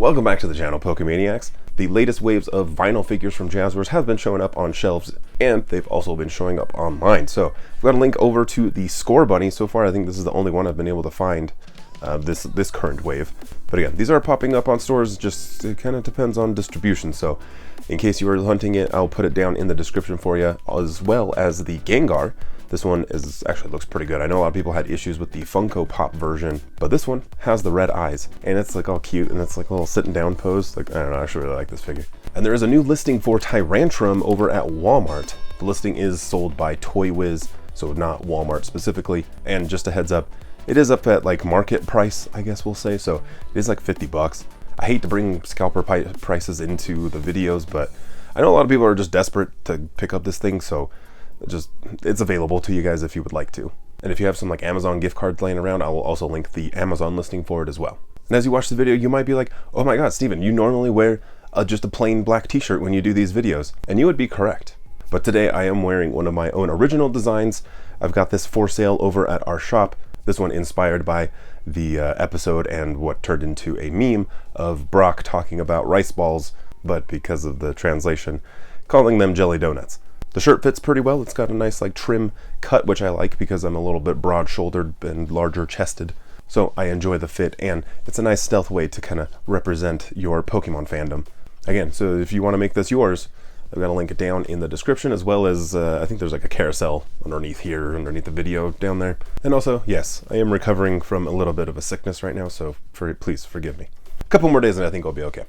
Welcome back to the channel, Pokemaniacs. The latest waves of vinyl figures from Jazzwares have been showing up on shelves, and they've also been showing up online. So I've got a link over to the Score Bunny. So far, I think this is the only one I've been able to find this current wave. But again, these are popping up on stores, just it kind of depends on distribution. So in case you were hunting it, I'll put it down in the description for you, as well as the Gengar. This one actually looks pretty good. I know a lot of people had issues with the Funko Pop version, but this one has the red eyes, and it's like all cute, and it's like a little sitting down pose. Like, I don't know, I actually really like this figure. And there is a new listing for Tyrantrum over at Walmart. The listing is sold by Toy Wiz, so not Walmart specifically. And just a heads up, it is up at like market price, I guess we'll say. So it is like 50 bucks. I hate to bring scalper prices into the videos, but I know a lot of people are just desperate to pick up this thing, so it's available to you guys if you would like to. And if you have some like Amazon gift cards laying around, I will also link the Amazon listing for it as well. And as you watch the video, you might be like, oh my god, Stephen, you normally wear just a plain black t-shirt when you do these videos. And you would be correct. But today I am wearing one of my own original designs. I've got this for sale over at our shop. This one inspired by the episode and what turned into a meme of Brock talking about rice balls, but because of the translation, calling them jelly donuts. The shirt fits pretty well. It's got a nice like trim cut, which I like because I'm a little bit broad-shouldered and larger chested. So I enjoy the fit, and it's a nice stealth way to kind of represent your Pokemon fandom. Again, so if you want to make this yours, I've got to link it down in the description, as well as I think there's like a carousel underneath here, underneath the video down there. And also, yes, I am recovering from a little bit of a sickness right now, so please forgive me. A couple more days and I think I'll be okay.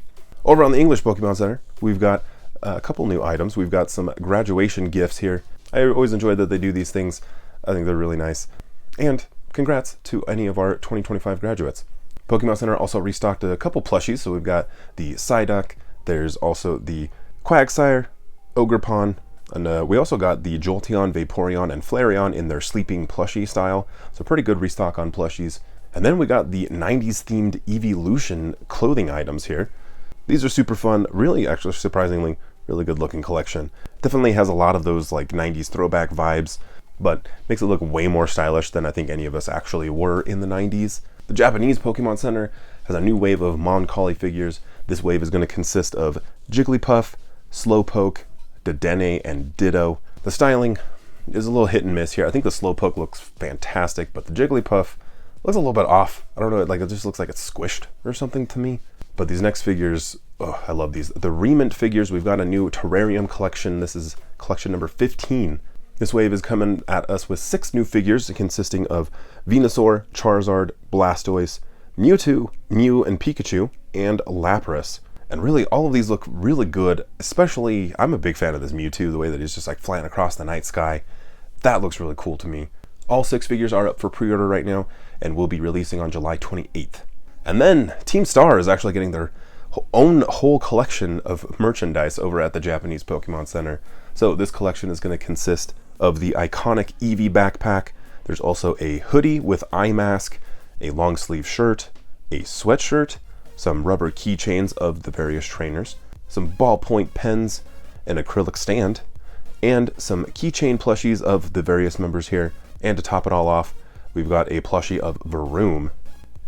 Over on the English Pokemon Center, we've got a couple new items. We've got some graduation gifts here. I always enjoy that they do these things. I think they're really nice. And congrats to any of our 2025 graduates. Pokemon Center also restocked a couple plushies. So we've got the Psyduck. There's also the Quagsire, Ogerpon, and we also got the Jolteon, Vaporeon, and Flareon in their sleeping plushie style. So pretty good restock on plushies. And then we got the 90s themed Evolution clothing items here. These are super fun, really actually surprisingly really good looking collection. Definitely has a lot of those like 90s throwback vibes, but makes it look way more stylish than I think any of us actually were in the 90s. The Japanese Pokemon Center has a new wave of Mon-Collie figures. This wave is going to consist of Jigglypuff, Slowpoke, Dedenne, and Ditto. The styling is a little hit and miss here. I think the Slowpoke looks fantastic, but the Jigglypuff looks a little bit off. I don't know, like it just looks like it's squished or something to me. But these next figures, oh, I love these. The Remint figures, we've got a new Terrarium collection. This is collection number 15. This wave is coming at us with 6 new figures consisting of Venusaur, Charizard, Blastoise, Mewtwo, Mew and Pikachu, and Lapras. And really, all of these look really good, especially, I'm a big fan of this Mewtwo, the way that he's just like flying across the night sky. That looks really cool to me. All 6 figures are up for pre-order right now and will be releasing on July 28th. And then Team Star is actually getting their own whole collection of merchandise over at the Japanese Pokemon Center. So this collection is going to consist of the iconic Eevee backpack. There's also a hoodie with eye mask, a long sleeve shirt, a sweatshirt, some rubber keychains of the various trainers, some ballpoint pens, an acrylic stand, and some keychain plushies of the various members here. And to top it all off, we've got a plushie of Varoom.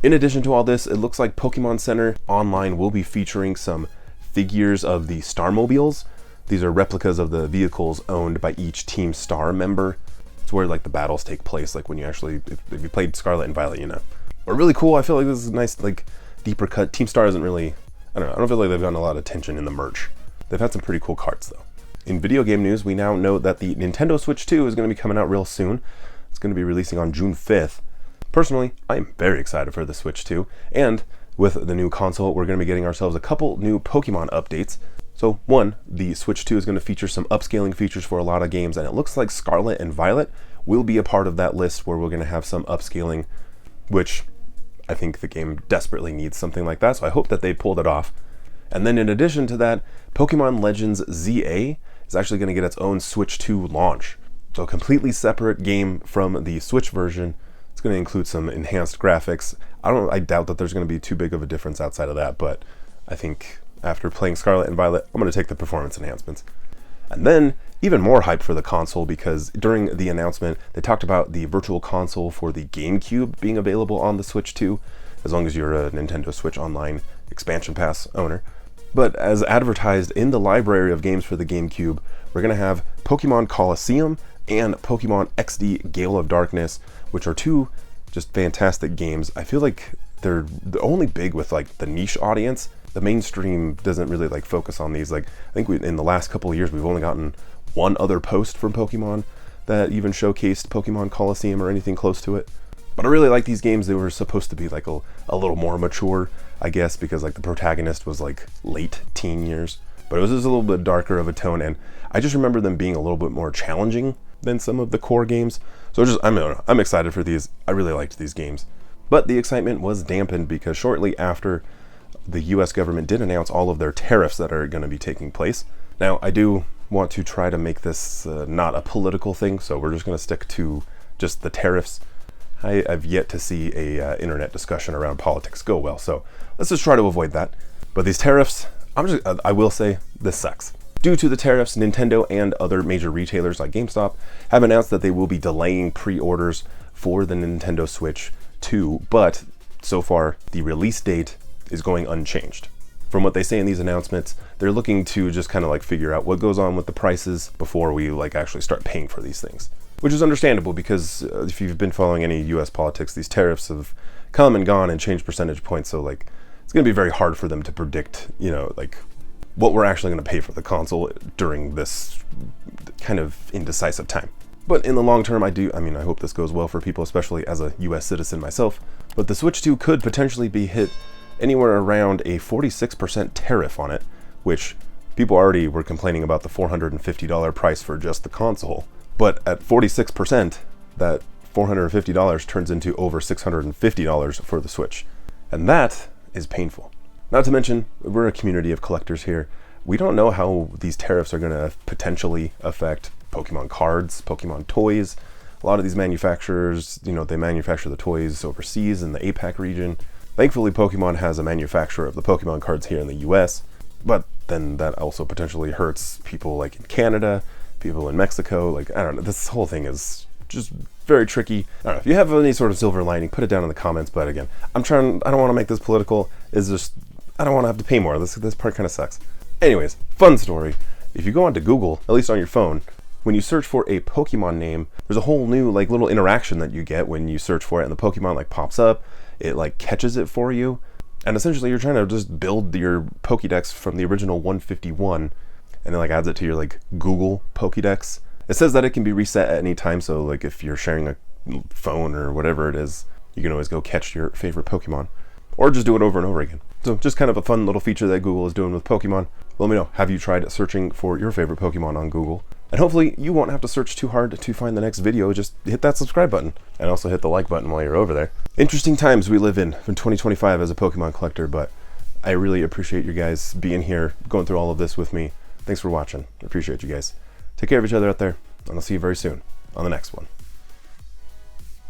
In addition to all this, it looks like Pokemon Center Online will be featuring some figures of the Starmobiles. These are replicas of the vehicles owned by each Team Star member. It's where like the battles take place, like when you actually, if you played Scarlet and Violet, you know. But really cool, I feel like this is a nice, like, deeper cut. Team Star isn't really, I don't feel like they've gotten a lot of attention in the merch. They've had some pretty cool cards though. In video game news, we now know that the Nintendo Switch 2 is going to be coming out real soon. It's going to be releasing on June 5th. Personally, I'm very excited for the Switch 2, and with the new console, we're going to be getting ourselves a couple new Pokemon updates. So one, the Switch 2 is going to feature some upscaling features for a lot of games, and it looks like Scarlet and Violet will be a part of that list where we're going to have some upscaling, which I think the game desperately needs something like that, so I hope that they pulled it off. And then in addition to that, Pokemon Legends ZA is actually going to get its own Switch 2 launch. So a completely separate game from the Switch version. It's going to include some enhanced graphics. I doubt that there's going to be too big of a difference outside of that, but I think after playing Scarlet and Violet, I'm going to take the performance enhancements. And then even more hype for the console, because during the announcement, they talked about the virtual console for the GameCube being available on the Switch 2. As long as you're a Nintendo Switch Online expansion pass owner. But as advertised in the library of games for the GameCube, we're going to have Pokemon Colosseum and Pokemon XD Gale of Darkness, which are two just fantastic games. I feel like they're only big with like the niche audience. The mainstream doesn't really like focus on these. Like, I think in the last couple of years, we've only gotten one other post from Pokemon that even showcased Pokemon Colosseum or anything close to it. But I really like these games. They were supposed to be like a little more mature, I guess, because like the protagonist was like late teen years. But it was just a little bit darker of a tone, and I just remember them being a little bit more challenging than some of the core games. So I'm excited for these. I really liked these games. But the excitement was dampened because shortly after, the US government did announce all of their tariffs that are going to be taking place. Now, I do want to try to make this not a political thing, so we're just going to stick to just the tariffs. I've yet to see a internet discussion around politics go well, so let's just try to avoid that. But these tariffs, I will say, this sucks. Due to the tariffs, Nintendo and other major retailers like GameStop have announced that they will be delaying pre-orders for the Nintendo Switch 2, but so far the release date is going unchanged. From what they say in these announcements, they're looking to just kind of like figure out what goes on with the prices before we like actually start paying for these things. Which is understandable because if you've been following any US politics, these tariffs have come and gone and changed percentage points, so like it's going to be very hard for them to predict, you know, like what we're actually going to pay for the console during this kind of indecisive time. But in the long term, I hope this goes well for people, especially as a US citizen myself. But the Switch 2 could potentially be hit anywhere around a 46% tariff on it, which people already were complaining about the $450 price for just the console. But at 46%, that $450 turns into over $650 for the Switch. And that is painful. Not to mention, we're a community of collectors here. We don't know how these tariffs are going to potentially affect Pokemon cards, Pokemon toys. A lot of these manufacturers, you know, they manufacture the toys overseas in the APAC region. Thankfully, Pokemon has a manufacturer of the Pokemon cards here in the US, but then that also potentially hurts people like in Canada, people in Mexico. Like, I don't know, this whole thing is just very tricky. I don't know, if you have any sort of silver lining, put it down in the comments, but again, I don't want to make this political. It's just, I don't want to have to pay more. This part kind of sucks. Anyways, fun story. If you go onto Google, at least on your phone, when you search for a Pokemon name, there's a whole new like little interaction that you get when you search for it, and the Pokemon like pops up, it like catches it for you, and essentially you're trying to just build your Pokedex from the original 151, and it like adds it to your like Google Pokedex. It says that it can be reset at any time, so like if you're sharing a phone or whatever it is, you can always go catch your favorite Pokemon, or just do it over and over again. So just kind of a fun little feature that Google is doing with Pokemon. Let me know, have you tried searching for your favorite Pokemon on Google? And hopefully you won't have to search too hard to find the next video. Just hit that subscribe button and also hit the like button while you're over there. Interesting times we live in 2025 as a Pokemon collector, but I really appreciate you guys being here, going through all of this with me. Thanks for watching. I appreciate you guys. Take care of each other out there, and I'll see you very soon on the next one.